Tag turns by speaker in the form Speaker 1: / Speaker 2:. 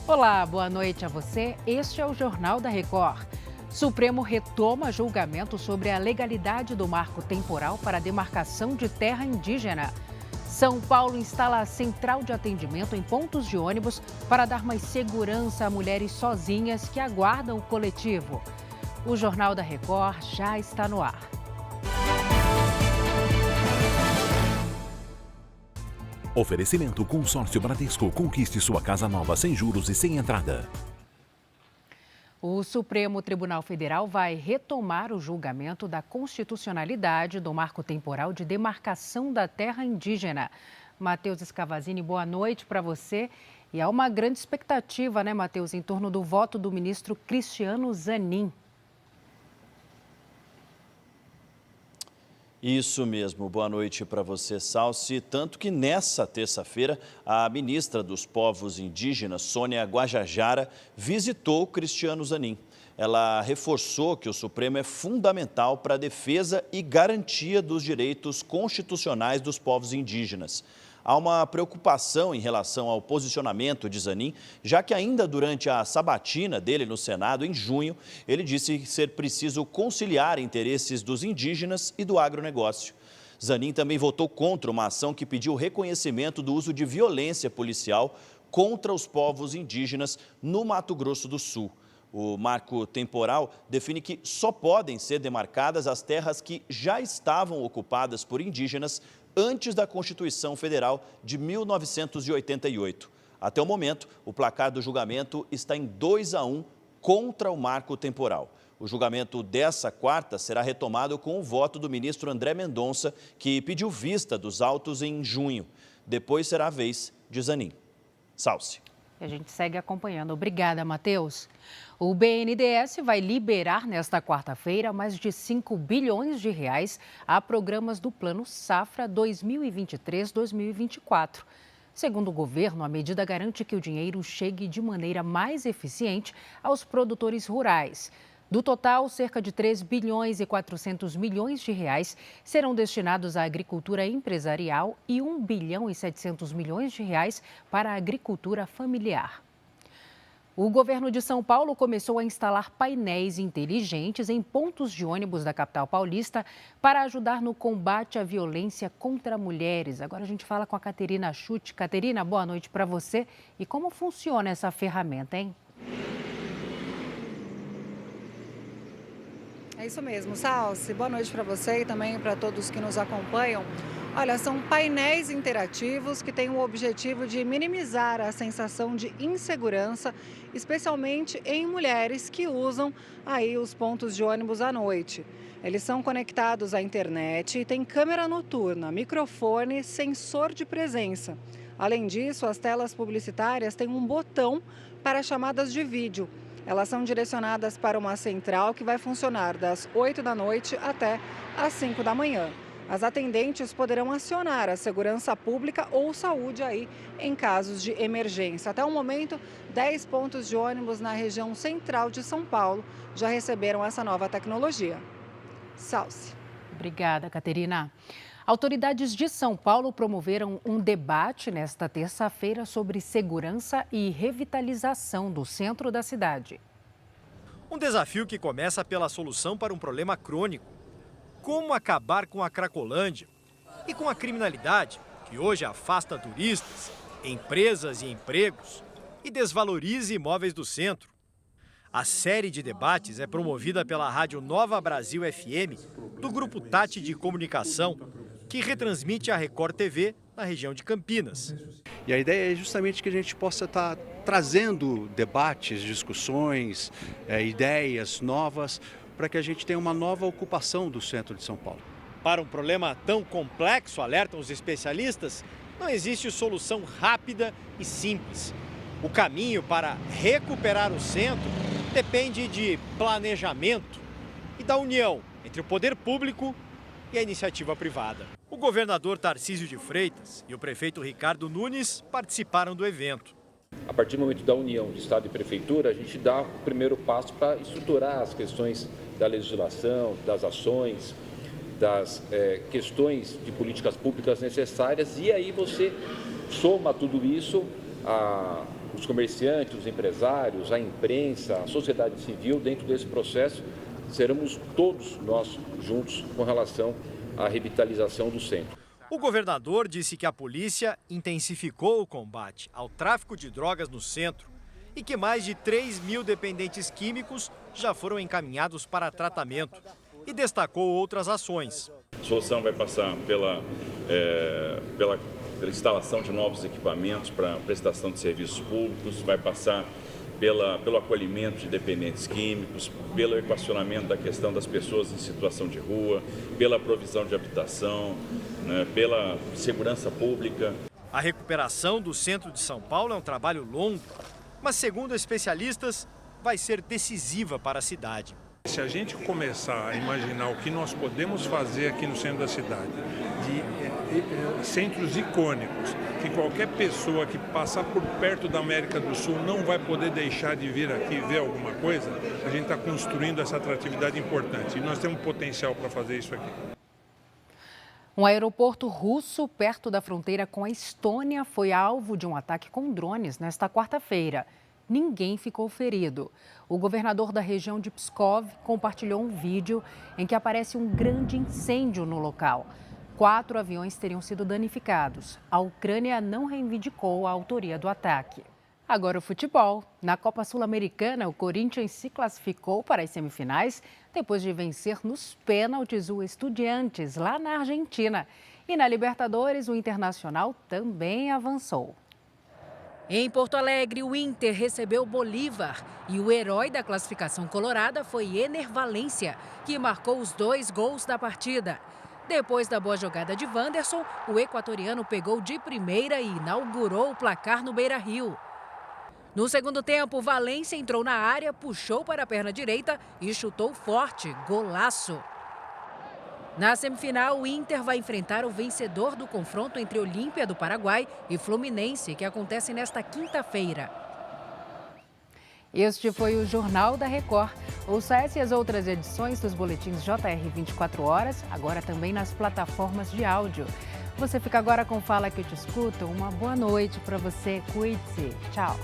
Speaker 1: Olá, boa noite a você. Este é o Jornal da Record. Supremo retoma julgamento sobre a legalidade do marco temporal para a demarcação de terra indígena. São Paulo instala a central de atendimento em pontos de ônibus para dar mais segurança a mulheres sozinhas que aguardam o coletivo. O Jornal da Record já está no ar.
Speaker 2: Oferecimento Consórcio Bradesco. Conquiste sua casa nova sem juros e sem entrada.
Speaker 1: O Supremo Tribunal Federal vai retomar o julgamento da constitucionalidade do marco temporal de demarcação da terra indígena. Matheus Escavazini, boa noite para você. E há uma grande expectativa, né, Matheus, em torno do voto do ministro Cristiano Zanin.
Speaker 3: Isso mesmo, boa noite para você, Salsi. Tanto que nessa terça-feira, a ministra dos Povos Indígenas, Sônia Guajajara, visitou Cristiano Zanin. Ela reforçou que o Supremo é fundamental para a defesa e garantia dos direitos constitucionais dos povos indígenas. Há uma preocupação em relação ao posicionamento de Zanin, já que ainda durante a sabatina dele no Senado, em junho, ele disse ser preciso conciliar interesses dos indígenas e do agronegócio. Zanin também votou contra uma ação que pediu reconhecimento do uso de violência policial contra os povos indígenas no Mato Grosso do Sul. O marco temporal define que só podem ser demarcadas as terras que já estavam ocupadas por indígenas antes da Constituição Federal de 1988. Até o momento, o placar do julgamento está em 2-1 contra o marco temporal. O julgamento dessa quarta será retomado com o voto do ministro André Mendonça, que pediu vista dos autos em junho. Depois será a vez de Zanin. Salsi.
Speaker 1: A gente segue acompanhando. Obrigada, Matheus. O BNDES vai liberar nesta quarta-feira mais de 5 bilhões de reais a programas do Plano Safra 2023-2024. Segundo o governo, a medida garante que o dinheiro chegue de maneira mais eficiente aos produtores rurais. Do total, cerca de 3 bilhões e 400 milhões de reais serão destinados à agricultura empresarial e 1 bilhão e 700 milhões de reais para a agricultura familiar. O governo de São Paulo começou a instalar painéis inteligentes em pontos de ônibus da capital paulista para ajudar no combate à violência contra mulheres. Agora a gente fala com a Caterina Schutt. Caterina, boa noite para você. E como funciona essa ferramenta, hein?
Speaker 4: É isso mesmo, Salsi. Boa noite para você e também para todos que nos acompanham. Olha, são painéis interativos que têm o objetivo de minimizar a sensação de insegurança, especialmente em mulheres que usam aí os pontos de ônibus à noite. Eles são conectados à internet e têm câmera noturna, microfone, sensor de presença. Além disso, as telas publicitárias têm um botão para chamadas de vídeo. Elas são direcionadas para uma central que vai funcionar das 8 da noite até às 5 da manhã. As atendentes poderão acionar a segurança pública ou saúde aí em casos de emergência. Até o momento, 10 pontos de ônibus na região central de São Paulo já receberam essa nova tecnologia. Salsi.
Speaker 1: Obrigada, Caterina. Autoridades de São Paulo promoveram um debate nesta terça-feira sobre segurança e revitalização do centro da cidade.
Speaker 5: Um desafio que começa pela solução para um problema crônico. Como acabar com a Cracolândia e com a criminalidade que hoje afasta turistas, empresas e empregos e desvaloriza imóveis do centro. A série de debates é promovida pela Rádio Nova Brasil FM, do Grupo Tati de Comunicação, que retransmite a Record TV na região de Campinas.
Speaker 6: E a ideia é justamente que a gente possa estar trazendo debates, discussões, ideias novas, para que a gente tenha uma nova ocupação do centro de São Paulo.
Speaker 5: Para um problema tão complexo, alertam os especialistas, não existe solução rápida e simples. O caminho para recuperar o centro depende de planejamento e da união entre o poder público e a iniciativa privada. O governador Tarcísio de Freitas e o prefeito Ricardo Nunes participaram do evento.
Speaker 7: A partir do momento da união de Estado e Prefeitura, a gente dá o primeiro passo para estruturar as questões da legislação, das ações, das questões de políticas públicas necessárias, e aí você soma tudo isso os comerciantes, os empresários, a imprensa, a sociedade civil, dentro desse processo, seremos todos nós juntos com relação à revitalização do centro.
Speaker 5: O governador disse que a polícia intensificou o combate ao tráfico de drogas no centro e que mais de 3.000 dependentes químicos já foram encaminhados para tratamento e destacou outras ações.
Speaker 8: A solução vai passar pela instalação de novos equipamentos para prestação de serviços públicos, vai passar pelo acolhimento de dependentes químicos, pelo equacionamento da questão das pessoas em situação de rua, pela provisão de habitação, né, pela segurança pública.
Speaker 5: A recuperação do centro de São Paulo é um trabalho longo, mas, segundo especialistas, vai ser decisiva para a cidade.
Speaker 9: Se a gente começar a imaginar o que nós podemos fazer aqui no centro da cidade, de centros icônicos, que qualquer pessoa que passar por perto da América do Sul não vai poder deixar de vir aqui ver alguma coisa, a gente está construindo essa atratividade importante. E nós temos potencial para fazer isso aqui.
Speaker 1: Um aeroporto russo perto da fronteira com a Estônia foi alvo de um ataque com drones nesta quarta-feira. Ninguém ficou ferido. O governador da região de Pskov compartilhou um vídeo em que aparece um grande incêndio no local. 4 aviões teriam sido danificados. A Ucrânia não reivindicou a autoria do ataque. Agora o futebol. Na Copa Sul-Americana, o Corinthians se classificou para as semifinais depois de vencer nos pênaltis o Estudiantes, lá na Argentina. E na Libertadores, o Internacional também avançou. Em Porto Alegre, o Inter recebeu Bolívar e o herói da classificação colorada foi Ener Valencia, que marcou os 2 gols da partida. Depois da boa jogada de Wanderson, o equatoriano pegou de primeira e inaugurou o placar no Beira-Rio. No segundo tempo, Valencia entrou na área, puxou para a perna direita e chutou forte, golaço. Na semifinal, o Inter vai enfrentar o vencedor do confronto entre Olímpia do Paraguai e Fluminense, que acontece nesta quinta-feira. Este foi o Jornal da Record. Ouça essa e as outras edições dos boletins JR 24 horas, agora também nas plataformas de áudio. Você fica agora com Fala que eu te escuto. Uma boa noite para você. Cuide-se. Tchau.